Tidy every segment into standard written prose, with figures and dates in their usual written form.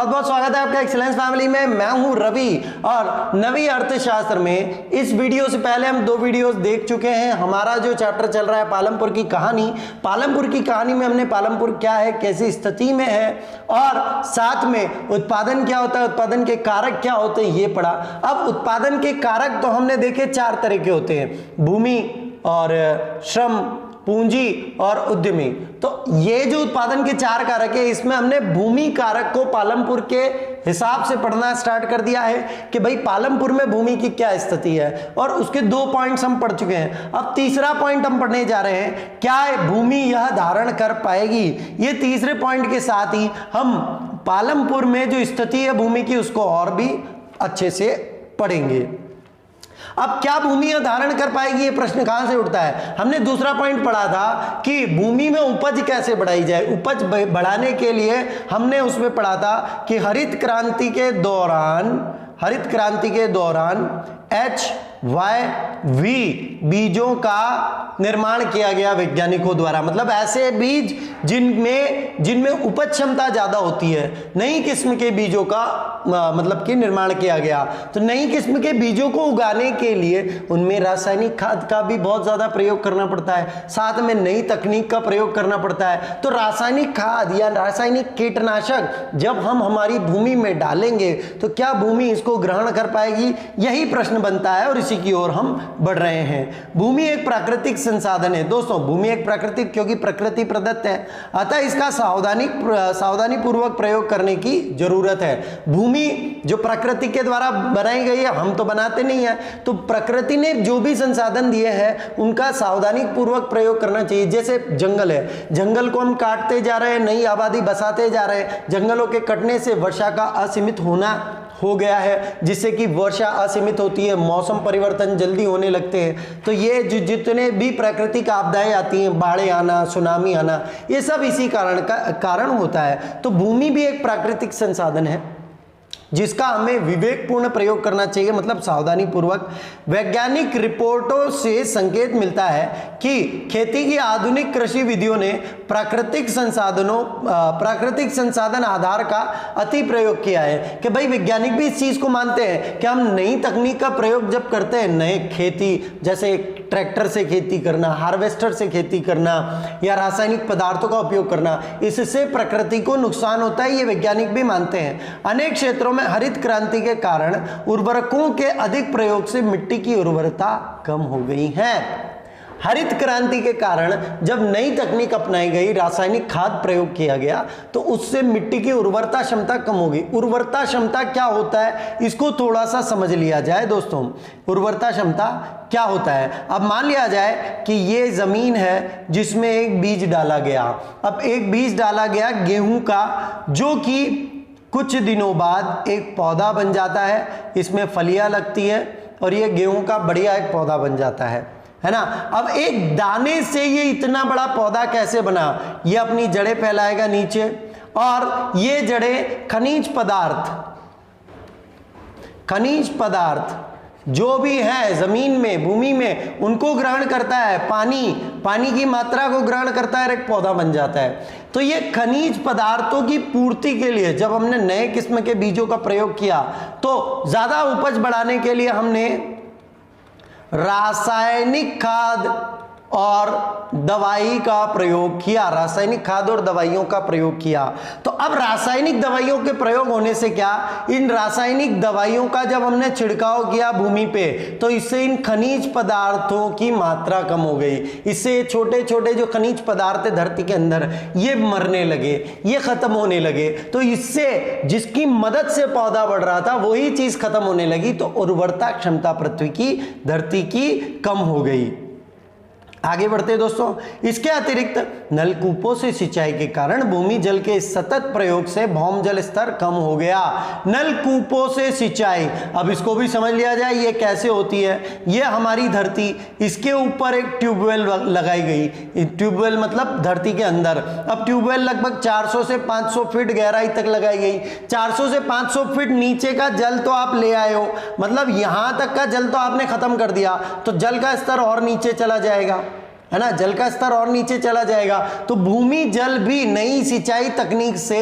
बहुत बहुत स्वागत है आपका एक्सीलेंस फैमिली में। मैं हूं रवि और नवी अर्थशास्त्र में इस वीडियो से पहले हम 2 वीडियोस देख चुके हैं। हमारा जो चैप्टर चल रहा है पालमपुर की कहानी, पालमपुर की कहानी में हमने पालमपुर क्या है, कैसी स्थिति में है और साथ में उत्पादन क्या होता है, उत्पादन के कारक क्या होते हैं ये पढ़ा। अब उत्पादन के कारक तो हमने देखे 4 तरह के होते हैं, भूमि और श्रम, पूंजी और उद्यमी। तो ये जो उत्पादन के 4 कारक है, इसमें हमने भूमि कारक को पालमपुर के हिसाब से पढ़ना स्टार्ट कर दिया है कि भाई पालमपुर में भूमि की क्या स्थिति है, और उसके 2 पॉइंट्स हम पढ़ चुके हैं। अब तीसरा पॉइंट हम पढ़ने जा रहे हैं, क्या भूमि यह धारण कर पाएगी। ये तीसरे पॉइंट के साथ ही हम पालमपुर में जो स्थिति है भूमि की उसको और भी अच्छे से पढ़ेंगे। अब क्या भूमि धारण कर पाएगी, ये प्रश्न कहां से उठता है। हमने दूसरा पॉइंट पढ़ा था कि भूमि में उपज कैसे बढ़ाई जाए। उपज बढ़ाने के लिए हमने उसमें पढ़ा था कि हरित क्रांति के दौरान HYV बीजों का निर्माण किया गया वैज्ञानिकों द्वारा। मतलब ऐसे बीज जिनमें उपज क्षमता ज्यादा होती है, नई किस्म के बीजों का मतलब कि निर्माण किया गया। तो नई किस्म के बीजों को उगाने के लिए उनमें रासायनिक खाद का भी बहुत ज्यादा प्रयोग करना पड़ता है, साथ में नई तकनीक का प्रयोग करना पड़ता है। तो रासायनिक खाद या रासायनिक कीटनाशक जब हम हमारी भूमि में डालेंगे तो क्या भूमि इसको ग्रहण कर पाएगी, यही प्रश्न बनता है और इसी की ओर हम बढ़ रहे हैं। भूमि एक प्राकृतिक संसाधन है दोस्तों, भूमि एक प्राकृतिक क्योंकि प्रकृति प्रदत्त है, अतः इसका सावधानी पूर्वक प्रयोग करने की जरूरत है। भूमि जो प्रकृति के द्वारा बनाई गई है, हम तो बनाते नहीं है, तो प्रकृति ने जो भी संसाधन दिए हैं उनका सावधानी पूर्वक प्रयोग करना चाहिए। जैसे जंगल है, जंगल को हम काटते जा रहे हैं, नई आबादी बसाते जा रहे हैं, जंगलों के कटने से वर्षा का असीमित होना हो गया है, जिससे कि वर्षा असीमित होती है, मौसम परिवर्तन जल्दी होने लगते हैं। तो ये जितने भी प्राकृतिक आपदाएं आती हैं, बाढ़ें आना, सुनामी आना, ये सब इसी कारण होता है। तो भूमि भी एक प्राकृतिक संसाधन है जिसका हमें विवेकपूर्ण प्रयोग करना चाहिए, मतलब सावधानी पूर्वक। वैज्ञानिक रिपोर्टों से संकेत मिलता है कि खेती की आधुनिक कृषि विधियों ने प्राकृतिक संसाधन आधार का अति प्रयोग किया है। कि भाई वैज्ञानिक भी इस चीज को मानते हैं कि हम नई तकनीक का प्रयोग जब करते हैं, नए खेती जैसे ट्रैक्टर से खेती करना, हार्वेस्टर से खेती करना या रासायनिक पदार्थों का उपयोग करना, इससे प्रकृति को नुकसान होता है, ये वैज्ञानिक भी मानते हैं। अनेक क्षेत्रों में हरित क्रांति के कारण उर्वरकों के अधिक प्रयोग से मिट्टी की उर्वरता कम हो गई है। हरित क्रांति के कारण जब नई तकनीक अपनाई गई, रासायनिक खाद प्रयोग किया गया, तो उससे मिट्टी की उर्वरता क्षमता कम हो गई। उर्वरता क्षमता क्या होता है इसको थोड़ा सा समझ लिया जाए दोस्तों। उर्वरता क्षमता क्या होता है, अब मान लिया जाए कि ये जमीन है जिसमें एक बीज डाला गया। अब एक बीज डाला गया गेहूं का, जो कि कुछ दिनों बाद एक पौधा बन जाता है, इसमें फलियां लगती है और ये गेहूं का बढ़िया एक पौधा बन जाता है ना। अब एक दाने से ये इतना बड़ा पौधा कैसे बना, ये अपनी जड़ें फैलाएगा नीचे, और ये जड़ें खनिज पदार्थ जो भी है जमीन में, भूमि में, उनको ग्रहण करता है। पानी की मात्रा को ग्रहण करता है और एक पौधा बन जाता है। तो ये खनिज पदार्थों की पूर्ति के लिए जब हमने नए किस्म के बीजों का प्रयोग किया, तो ज्यादा उपज बढ़ाने के लिए हमने रासायनिक खाद और दवाई का प्रयोग किया, रासायनिक खाद और दवाइयों का प्रयोग किया। तो अब रासायनिक दवाइयों के प्रयोग होने से क्या, इन रासायनिक दवाइयों का जब हमने छिड़काव किया भूमि पे, तो इससे इन खनिज पदार्थों की मात्रा कम हो गई। इससे छोटे छोटे जो खनिज पदार्थ है धरती के अंदर, ये मरने लगे, ये खत्म होने लगे। तो इससे जिसकी मदद से पौधा बढ़ रहा था वही चीज खत्म होने लगी, तो उर्वरता क्षमता पृथ्वी की, धरती की कम हो गई। आगे बढ़ते दोस्तों, इसके अतिरिक्त नलकूपों से सिंचाई के कारण भूमि जल के सतत प्रयोग से भौम जल स्तर कम हो गया। नलकूपों से सिंचाई, अब इसको भी समझ लिया जाए ये कैसे होती है। ये हमारी धरती, इसके ऊपर एक ट्यूबवेल लगाई गई, ट्यूबवेल मतलब धरती के अंदर। अब ट्यूबवेल लगभग 400 से 500 फीट गहराई तक लगाई गई। 400 से 500 फीट नीचे का जल तो आप ले आए हो, मतलब यहां तक का जल तो आपने खत्म कर दिया, तो जल का स्तर और नीचे चला जाएगा, है ना, जल का स्तर और नीचे चला जाएगा। तो भूमि जल भी नई सिंचाई तकनीक से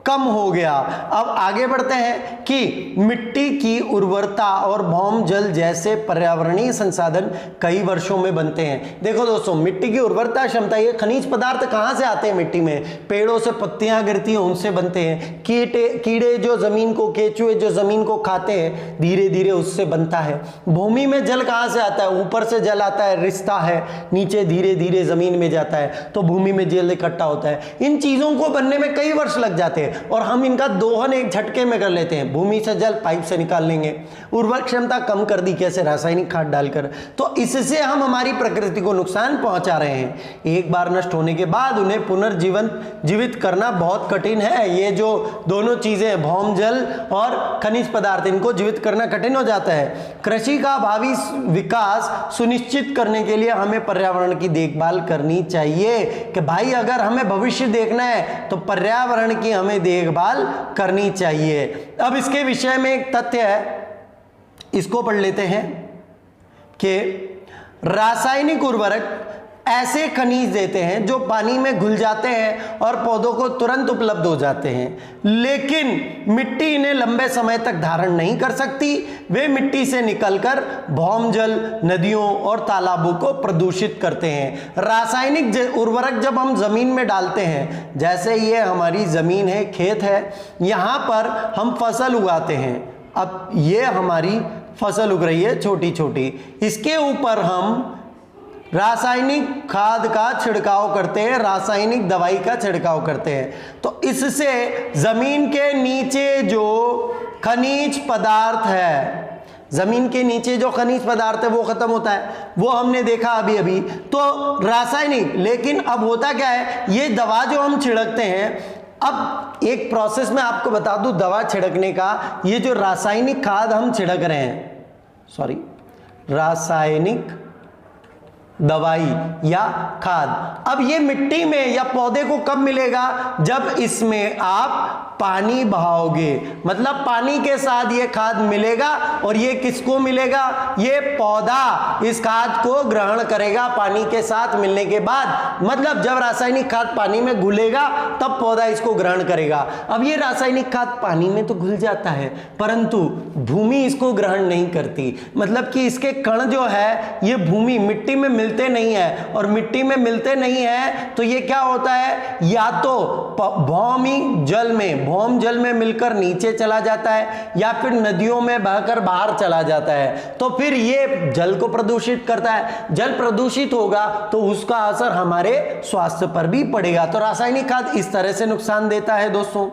कम हो गया। अब आगे बढ़ते हैं कि मिट्टी की उर्वरता और भौम जल जैसे पर्यावरणीय संसाधन कई वर्षों में बनते हैं। देखो दोस्तों, मिट्टी की उर्वरता क्षमता, ये खनिज पदार्थ कहां से आते हैं मिट्टी में? पेड़ों से पत्तियां गिरती हैं, उनसे बनते हैं। कीड़े जो जमीन को, केचुए जो जमीन को खाते हैं, धीरे धीरे उससे बनता है। भूमि में जल कहां से आता है? ऊपर से जल आता है, रिश्ता है, नीचे धीरे धीरे जमीन में जाता है, तो भूमि में जल इकट्ठा होता है। इन चीजों को बनने में कई वर्ष लग जाते हैं और हम इनका दोहन एक झटके में कर लेते हैं। भूमि से जल पाइप से निकाल लेंगे। उर्वरक क्षमता कम कर दी, कैसे? रासायनिक खाद डालकर। तो इससे हम हमारी प्रकृति को नुकसान पहुंचा रहे हैं। एक बार नष्ट होने के बाद उन्हें पुनर्जीवित करना बहुत कठिन है। ये जो दोनों चीजें, भौम जल और खनिज पदार्थ, इनको जीवित करना कठिन हो जाता है। कृषि का भावी विकास सुनिश्चित करने के लिए हमें पर्यावरण की देखभाल करनी चाहिए कि भाई अगर हमें भविष्य देखना है तो पर्यावरण की हमें देखभाल करनी चाहिए। अब इसके विषय में एक तथ्य है, इसको पढ़ लेते हैं कि रासायनिक उर्वरक ऐसे खनिज देते हैं जो पानी में घुल जाते हैं और पौधों को तुरंत उपलब्ध हो जाते हैं, लेकिन मिट्टी इन्हें लंबे समय तक धारण नहीं कर सकती। वे मिट्टी से निकलकर भौम जल, नदियों और तालाबों को प्रदूषित करते हैं। रासायनिक उर्वरक जब हम जमीन में डालते हैं, जैसे ये हमारी जमीन है, खेत है, यहां पर हम फसल उगाते हैं। अब ये हमारी फसल उग रही है छोटी छोटी, इसके ऊपर हम रासायनिक खाद का छिड़काव करते हैं, रासायनिक दवाई का छिड़काव करते हैं। तो इससे जमीन के नीचे जो खनिज पदार्थ है, जमीन के नीचे जो खनिज पदार्थ है वो खत्म होता है। वो हमने देखा अभी अभी। तो रासायनिक, लेकिन अब होता क्या है, ये दवा जो हम छिड़कते हैं, अब एक प्रोसेस में आपको बता दूं दवा छिड़कने का, ये जो रासायनिक खाद हम छिड़क रहे हैं, सॉरी, रासायनिक दवाई या खाद, अब ये मिट्टी में या पौधे को कब मिलेगा? जब इसमें आप पानी बहाओगे, मतलब पानी के साथ ये खाद मिलेगा। और ये किसको मिलेगा? ये पौधा इस खाद को ग्रहण करेगा पानी के साथ मिलने के बाद। मतलब जब रासायनिक खाद पानी में घुलेगा तब पौधा इसको ग्रहण करेगा। अब ये रासायनिक खाद पानी में तो घुल जाता है, परंतु भूमि इसको ग्रहण नहीं करती। मतलब कि इसके कण जो है ये भूमि, मिट्टी में मिलते नहीं है, और मिट्टी में मिलते नहीं है तो ये क्या होता है, या तो भौम जल में मिलकर नीचे चला जाता है, या फिर नदियों में बहकर बाहर चला जाता है। तो फिर ये जल को प्रदूषित करता है। जल प्रदूषित होगा तो उसका असर हमारे स्वास्थ्य पर भी पड़ेगा। तो रासायनिक खाद इस तरह से नुकसान देता है दोस्तों।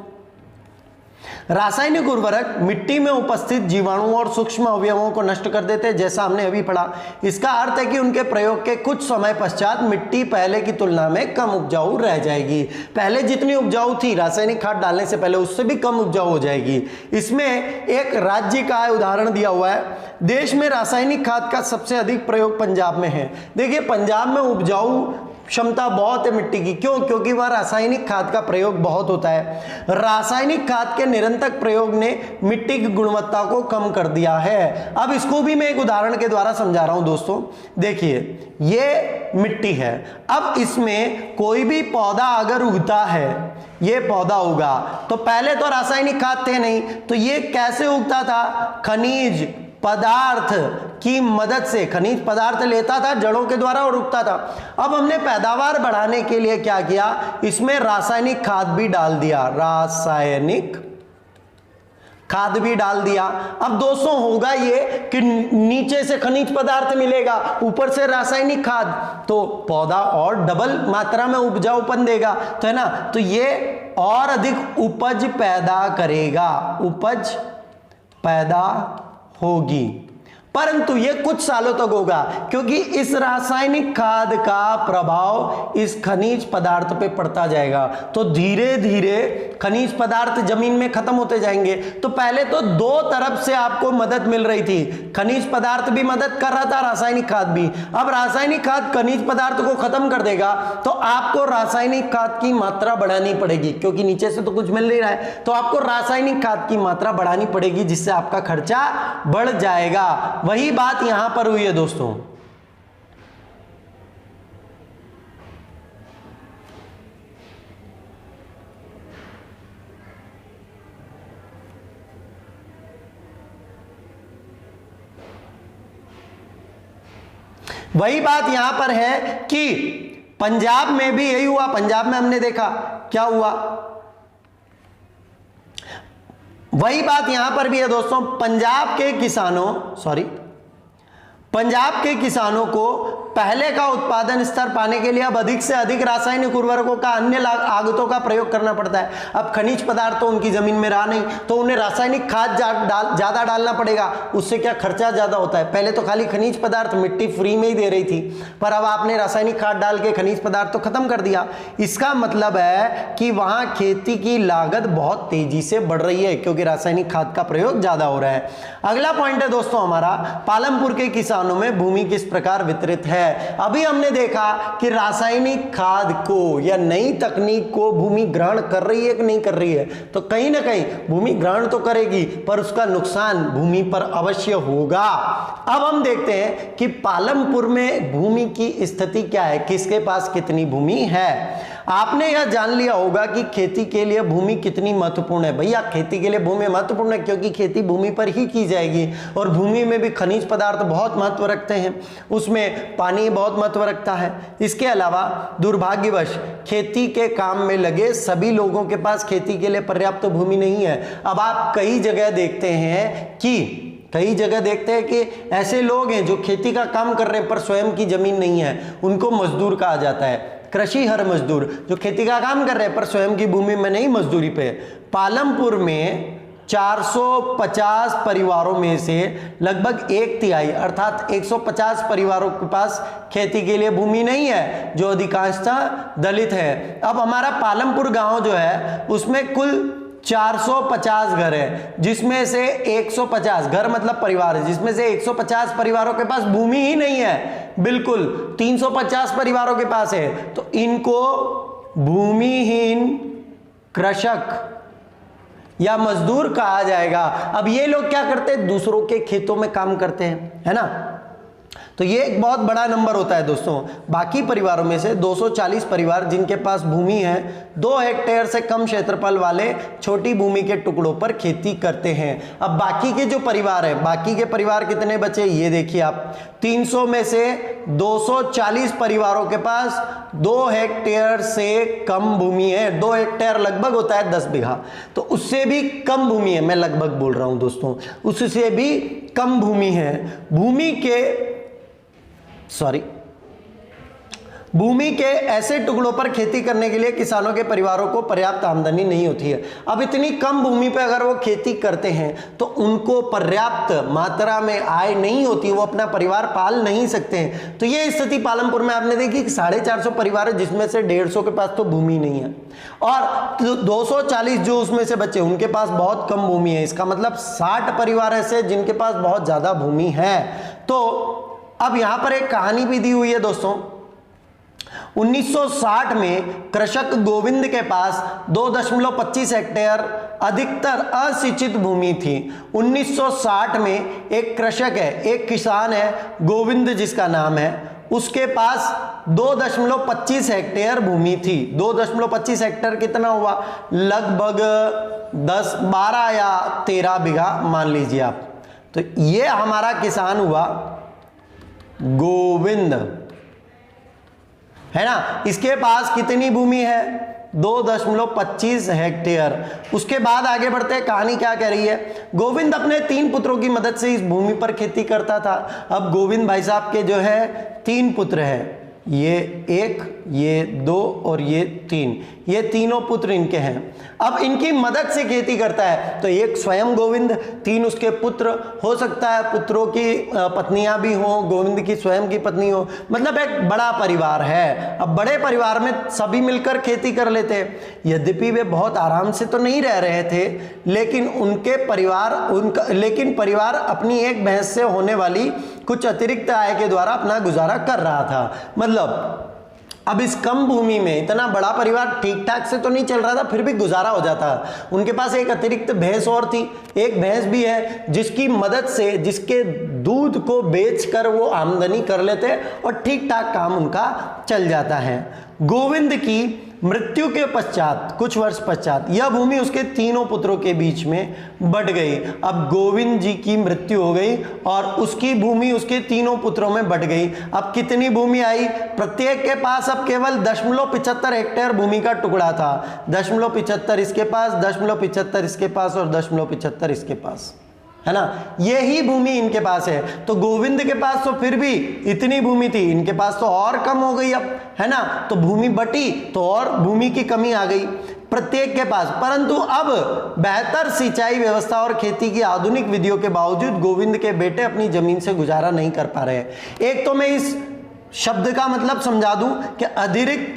रासायनिक उर्वरक मिट्टी में उपस्थित जीवाणु और सूक्ष्म अवयवों को नष्ट कर देते हैं, जैसा हमने अभी पढ़ा। इसका अर्थ है कि उनके प्रयोग के कुछ समय पश्चात मिट्टी पहले की तुलना में कम उपजाऊ रह जाएगी। पहले जितनी उपजाऊ थी रासायनिक खाद डालने से पहले, उससे भी कम उपजाऊ हो जाएगी। इसमें एक राज्य का उदाहरण दिया हुआ है। देश में रासायनिक खाद का सबसे अधिक प्रयोग पंजाब में है। देखिए, पंजाब में उपजाऊ क्षमता बहुत है मिट्टी की। क्यों? क्योंकि वह रासायनिक खाद का प्रयोग बहुत होता है। रासायनिक खाद के निरंतर प्रयोग ने मिट्टी की गुणवत्ता को कम कर दिया है। अब इसको भी मैं एक उदाहरण के द्वारा समझा रहा हूं दोस्तों। देखिए, ये मिट्टी है। अब इसमें कोई भी पौधा अगर उगता है, ये पौधा उगा, तो पहले तो रासायनिक खाद थे नहीं, तो ये कैसे उगता था? खनिज पदार्थ की मदद से खनिज पदार्थ लेता था जड़ों के द्वारा और उगता था। अब हमने पैदावार बढ़ाने के लिए क्या किया? इसमें रासायनिक खाद भी डाल दिया, रासायनिक खाद भी डाल दिया। अब दोस्तों होगा ये कि नीचे से खनिज पदार्थ मिलेगा, ऊपर से रासायनिक खाद, तो पौधा और डबल मात्रा में उपजाऊपन देगा, तो है ना। तो ये और अधिक उपज पैदा करेगा, उपज पैदा होगी। परंतु ये कुछ सालों तक होगा, क्योंकि इस रासायनिक खाद का प्रभाव इस खनिज पदार्थ पे पड़ता जाएगा। तो धीरे धीरे खनिज पदार्थ जमीन में खत्म होते जाएंगे। तो पहले तो दो तरफ से आपको मदद मिल रही थी, खनिज पदार्थ भी मदद कर रहा था, रासायनिक खाद भी। अब रासायनिक खाद खनिज पदार्थ को खत्म कर देगा, तो आपको रासायनिक खाद की मात्रा बढ़ानी पड़ेगी, क्योंकि नीचे से तो कुछ मिल नहीं रहा है। तो आपको रासायनिक खाद की मात्रा बढ़ानी पड़ेगी, जिससे आपका खर्चा बढ़ जाएगा। वही बात यहां पर हुई है दोस्तों। वही बात यहां पर है कि पंजाब में भी यही हुआ। पंजाब में हमने देखा क्या हुआ, वही बात यहां पर भी है दोस्तों। पंजाब के किसानों को पहले का उत्पादन स्तर पाने के लिए अब अधिक से अधिक रासायनिक उर्वरकों का अन्य आगतों का प्रयोग करना पड़ता है। अब खनिज पदार्थ तो उनकी जमीन में रहा नहीं, तो उन्हें रासायनिक खाद ज्यादा डालना पड़ेगा। उससे क्या खर्चा ज्यादा होता है। पहले तो खाली खनिज पदार्थ मिट्टी फ्री में ही दे रही थी, पर अब आपने रासायनिक खाद डाल के खनिज पदार्थ तो खत्म कर दिया। इसका मतलब है कि वहां खेती की लागत बहुत तेजी से बढ़ रही है, क्योंकि रासायनिक खाद का प्रयोग ज्यादा हो रहा है। अगला पॉइंट है दोस्तों हमारा, पालमपुर के किसानों में भूमि किस प्रकार वितरित है। अभी हमने देखा कि रासायनिक खाद को या नई तकनीक को भूमि ग्रहण कर रही है कि नहीं कर रही है, तो कहीं ना कहीं भूमि ग्रहण तो करेगी, पर उसका नुकसान भूमि पर अवश्य होगा। अब हम देखते हैं कि पालमपुर में भूमि की स्थिति क्या है, किसके पास कितनी भूमि है। आपने यह जान लिया होगा कि खेती के लिए भूमि कितनी महत्वपूर्ण है। भैया खेती के लिए भूमि महत्वपूर्ण है, क्योंकि खेती भूमि पर ही की जाएगी, और भूमि में भी खनिज पदार्थ बहुत महत्व रखते हैं, उसमें पानी बहुत महत्व रखता है। इसके अलावा दुर्भाग्यवश खेती के काम में लगे सभी लोगों के पास खेती के लिए पर्याप्त भूमि नहीं है। अब आप कई जगह देखते हैं कि ऐसे लोग हैं जो खेती का काम कर रहे हैं पर स्वयं की जमीन नहीं है, उनको मजदूर कहा जाता है, कृषि हर मजदूर, जो खेती का काम कर रहे हैं पर स्वयं की भूमि में नहीं, मजदूरी पे। पालमपुर में 450 परिवारों में से लगभग 1/3 अर्थात 150 परिवारों के पास खेती के लिए भूमि नहीं है, जो अधिकांशतः दलित है। अब हमारा पालमपुर गांव जो है उसमें कुल 450 घर है, जिसमें से 150 घर मतलब परिवार है, जिसमें से 150 परिवारों के पास भूमि ही नहीं है। बिल्कुल 350 परिवारों के पास है, तो इनको भूमिहीन कृषक या मजदूर कहा जाएगा। अब ये लोग क्या करते हैं, दूसरों के खेतों में काम करते हैं, है ना। तो ये एक बहुत बड़ा नंबर होता है दोस्तों। बाकी परिवारों में से 240 परिवार जिनके पास भूमि है 2 हेक्टेयर से कम क्षेत्रफल वाले छोटी भूमि के टुकड़ों पर खेती करते हैं। अब बाकी के जो परिवार है, बाकी के परिवार कितने बचे ये देखिए आप, 300 में से 240 परिवारों के पास 2 हेक्टेयर से कम भूमि है। 2 हेक्टेयर लगभग होता है 10 बीघा, तो उससे भी कम भूमि है, मैं लगभग बोल रहा हूं दोस्तों, उससे भी कम भूमि है। भूमि के ऐसे टुकड़ों पर खेती करने के लिए किसानों के परिवारों को पर्याप्त आमदनी नहीं होती है। अब इतनी कम भूमि पर अगर वो खेती करते हैं तो उनको पर्याप्त मात्रा में आय नहीं होती, वो अपना परिवार पाल नहीं सकते हैं। तो ये स्थिति पालमपुर में आपने देखी कि 450 परिवार है, जिसमें से 150 के पास तो भूमि नहीं है, और 240 जो उसमें से बच्चे उनके पास बहुत कम भूमि है। इसका मतलब 60 परिवार ऐसे जिनके पास बहुत ज्यादा भूमि है। तो अब यहां पर एक कहानी भी दी हुई है दोस्तों। 1960 में कृषक गोविंद के पास 2.25 हेक्टेयर अधिकतर असिंचित भूमि थी। 1960 में एक कृषक है, एक किसान है गोविंद जिसका नाम है, उसके पास 2.25 हेक्टेयर भूमि थी। 2.25 हेक्टेयर कितना हुआ, लगभग 10, 12 या 13 बीघा मान लीजिए आप। तो ये हमारा किसान हुआ गोविंद, है ना। इसके पास कितनी भूमि है, 2.25 हेक्टेयर। उसके बाद आगे बढ़ते हैं, कहानी क्या कह रही है। गोविंद अपने 3 पुत्रों की मदद से इस भूमि पर खेती करता था। अब गोविंद भाई साहब के जो है 3 पुत्र हैं, ये 1, ये 2 और ये 3, ये तीनों पुत्र इनके हैं। अब इनकी मदद से खेती करता है, तो एक स्वयं गोविंद, 3 उसके पुत्र, हो सकता है पुत्रों की पत्नियां भी हो, गोविंद की स्वयं की पत्नी हो, मतलब एक बड़ा परिवार है। अब बड़े परिवार में सभी मिलकर खेती कर लेते। यद्यपि वे बहुत आराम से तो नहीं रह रहे थे, लेकिन परिवार अपनी एक भैंस से होने वाली कुछ अतिरिक्त आय के द्वारा अपना गुजारा कर रहा था। मतलब अब इस कम भूमि में इतना बड़ा परिवार ठीक ठाक से तो नहीं चल रहा था, फिर भी गुजारा हो जाता। उनके पास एक अतिरिक्त भैंस और थी, एक भैंस भी है जिसकी मदद से, जिसके दूध को बेचकर वो आमदनी कर लेते और ठीक ठाक काम उनका चल जाता है। गोविंद की मृत्यु के पश्चात, कुछ वर्ष पश्चात, यह भूमि उसके तीनों पुत्रों के बीच में बट गई। अब गोविंद जी की मृत्यु हो गई और उसकी भूमि उसके तीनों पुत्रों में बट गई। अब कितनी भूमि आई? प्रत्येक के पास अब केवल 0.75 हेक्टेयर भूमि का टुकड़ा था। 0.75 इसके पास, 0.75 इसके पास और 0.75 इसके पास, है ना। यही भूमि इनके पास है। तो गोविंद के पास तो फिर भी इतनी भूमि थी, इनके पास तो और कम हो गई अब, है ना। तो भूमि बटी तो और भूमि की कमी आ गई प्रत्येक के पास। परंतु अब बेहतर सिंचाई व्यवस्था और खेती की आधुनिक विधियों के बावजूद गोविंद के बेटे अपनी जमीन से गुजारा नहीं कर पा रहे। एक तो मैं इस शब्द का मतलब समझा दूं कि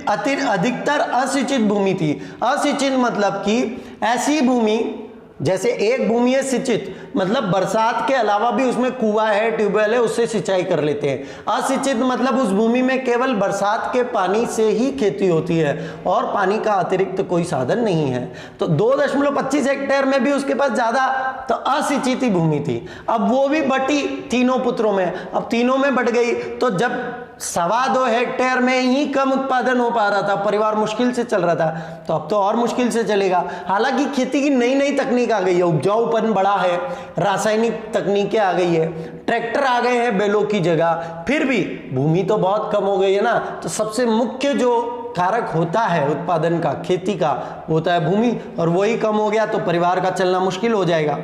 अधिकतर असिंचित भूमि थी। असिंचित मतलब कि ऐसी भूमि, जैसे एक भूमि है सिंचित, मतलब बरसात के अलावा भी उसमें कुआं है, ट्यूबवेल है, उससे सिंचाई कर लेते हैं। असिंचित मतलब उस भूमि में केवल बरसात के पानी से ही खेती होती है और पानी का अतिरिक्त कोई साधन नहीं है। तो 2.25 हेक्टेयर में भी उसके पास ज्यादा, तो असिंचित ही भूमि थी। अब वो भी बटी तीनों पुत्रों में, अब तीनों में बट गई। तो जब 2.25 हेक्टेयर में ही कम उत्पादन हो पा रहा था, परिवार मुश्किल से चल रहा था, तो अब तो और मुश्किल से चलेगा। हालांकि खेती की नई नई तकनीक आ गई है, उपजाऊपन बढ़ा है, रासायनिक तकनीकें आ गई है, ट्रैक्टर आ गए हैं बैलों की जगह, फिर भी भूमि तो बहुत कम हो गई है ना। तो सबसे मुख्य जो कारक होता है उत्पादन का, खेती का, होता है भूमि, और वही कम हो गया तो परिवार का चलना मुश्किल हो जाएगा।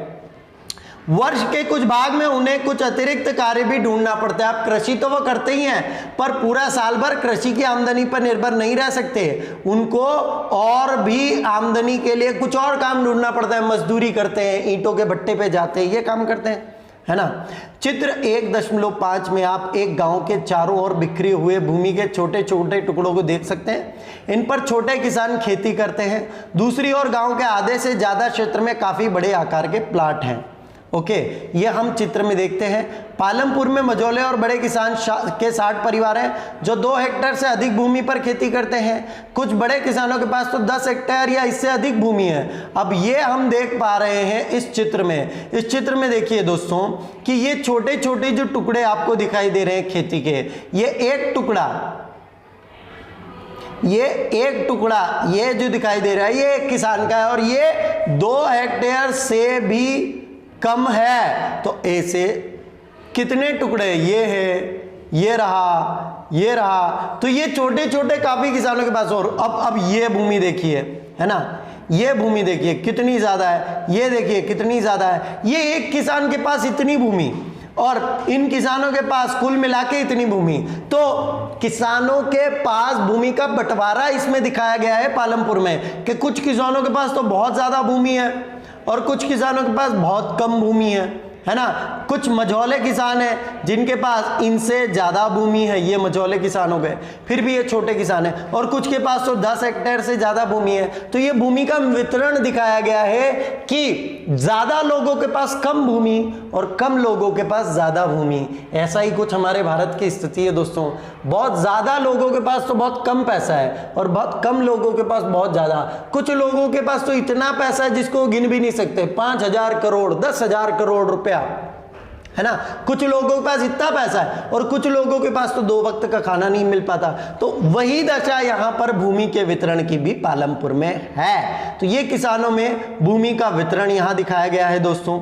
वर्ष के कुछ भाग में उन्हें कुछ अतिरिक्त कार्य भी ढूंढना पड़ता है। अब कृषि तो वो करते ही हैं, पर पूरा साल भर कृषि की आमदनी पर निर्भर नहीं रह सकते, उनको और भी आमदनी के लिए कुछ और काम ढूंढना पड़ता है। मजदूरी करते हैं, ईंटों के भट्टे पे जाते हैं, ये काम करते हैं, है ना। चित्र 1.5 में आप एक गांव के चारों ओर बिखरे हुए भूमि के छोटे छोटे टुकड़ों को देख सकते हैं। इन पर छोटे किसान खेती करते हैं। दूसरी ओर गांव के आधे से ज्यादा क्षेत्र में काफी बड़े आकार के प्लाट हैं। ओके, ये हम चित्र में देखते हैं। पालमपुर में मझौले और बड़े किसान के 60 परिवार हैं जो 2 हेक्टेयर से अधिक भूमि पर खेती करते हैं। कुछ बड़े किसानों के पास तो 10 हेक्टेयर या इससे अधिक भूमि है। अब ये हम देख पा रहे हैं इस चित्र में। इस चित्र में देखिए दोस्तों कि ये छोटे छोटे जो टुकड़े आपको दिखाई दे रहे हैं खेती के, ये एक टुकड़ा ये जो दिखाई दे रहा है ये एक किसान का है और ये 2 हेक्टेयर से भी कम है। तो ऐसे कितने टुकड़े, ये है, ये रहा, तो ये छोटे छोटे काफी किसानों के पास। और अब ये भूमि देखिए, है ना, ये भूमि देखिए कितनी ज्यादा है, ये देखिए कितनी ज्यादा है। ये एक किसान के पास इतनी भूमि और इन किसानों के पास कुल मिला के इतनी भूमि। तो किसानों के पास भूमि का बंटवारा इसमें दिखाया गया है पालमपुर में कि कुछ किसानों के पास तो बहुत ज्यादा भूमि है और कुछ किसानों के पास बहुत कम भूमि है ना। कुछ मझौले किसान हैं जिनके पास इनसे ज़्यादा भूमि है, ये मझौले किसान हो गए, फिर भी ये छोटे किसान हैं। और कुछ के पास तो 10 हेक्टेयर से ज़्यादा भूमि है। तो ये भूमि का वितरण दिखाया गया है कि ज़्यादा लोगों के पास कम भूमि और कम लोगों के पास ज़्यादा भूमि। ऐसा ही कुछ हमारे भारत की स्थिति है दोस्तों। बहुत ज़्यादा लोगों के पास तो बहुत कम पैसा है और बहुत कम लोगों के पास बहुत ज़्यादा। कुछ लोगों के पास तो इतना पैसा है जिसको गिन भी नहीं सकते, 5,000 करोड़, 10,000 करोड़ रुपया, है ना। कुछ लोगों के पास इतना पैसा है और कुछ लोगों के पास तो 2 वक्त का खाना नहीं मिल पाता। तो वही दशा यहां पर भूमि के वितरण की भी पालमपुर में है। तो ये किसानों में भूमि का वितरण यहां दिखाया गया है दोस्तों।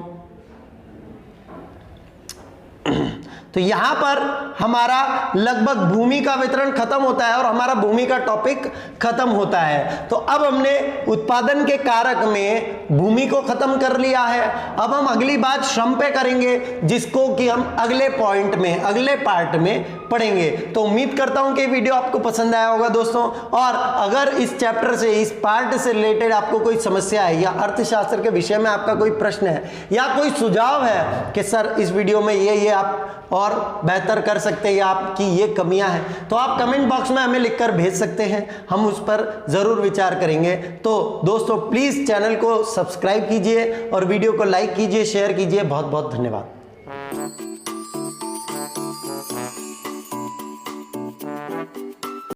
तो यहां पर हमारा लगभग भूमि का वितरण खत्म होता है और हमारा भूमि का टॉपिक खत्म होता है। तो अब हमने उत्पादन के कारक में भूमि को खत्म कर लिया है। अब हम अगली बात श्रम पे करेंगे, जिसको कि हम अगले पॉइंट में, अगले पार्ट में पढ़ेंगे। तो उम्मीद करता हूं कि वीडियो आपको पसंद आया होगा दोस्तों। और अगर इस चैप्टर से, इस पार्ट से रिलेटेड आपको कोई समस्या है या अर्थशास्त्र के विषय में आपका कोई प्रश्न है या कोई सुझाव है कि सर इस वीडियो में ये आप और बेहतर कर सकते हैं या आपकी ये कमियां हैं, तो आप कमेंट बॉक्स में हमें लिखकर भेज सकते हैं, हम उस पर जरूर विचार करेंगे। तो दोस्तों प्लीज चैनल को सब्सक्राइब कीजिए और वीडियो को लाइक कीजिए, शेयर कीजिए। बहुत बहुत धन्यवाद।